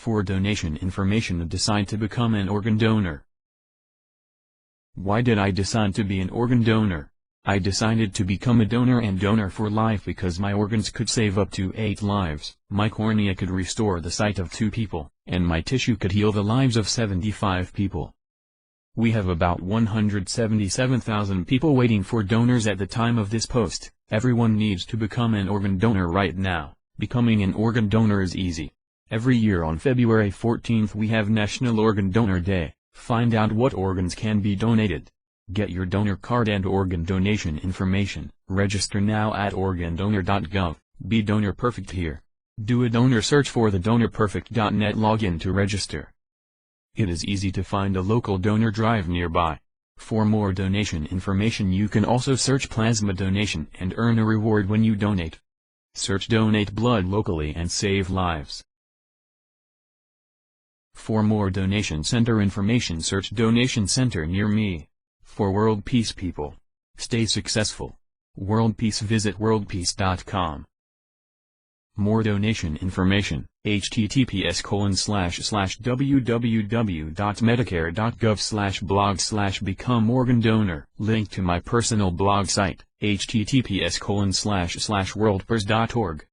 For donation information, decide to become an organ donor. Why did I decide to be an organ donor? I decided to become a donor and donor for life because my organs could save up to 8 lives, my cornea could restore the sight of 2 people, and my tissue could heal the lives of 75 people. We have about 177,000 people waiting for donors at the time of this post. Everyone needs to become an organ donor right now. Becoming an organ donor is easy. Every year on February 14th we have National Organ Donor Day. Find out what organs can be donated. Get your donor card and organ donation information. Register now at organdonor.gov. Be donor perfect here. Do a donor search for the donorperfect.net login to register. It is easy to find a local donor drive nearby. For more donation information you can also search plasma donation and earn a reward when you donate. Search donate blood locally and save lives. For more donation center information search donation center near me. For world peace people. Stay successful. World peace, visit worldpeace.com. More donation information, https://www.medicare.gov/blog/become organ donor. Link to my personal blog site, https://worldpeace.org.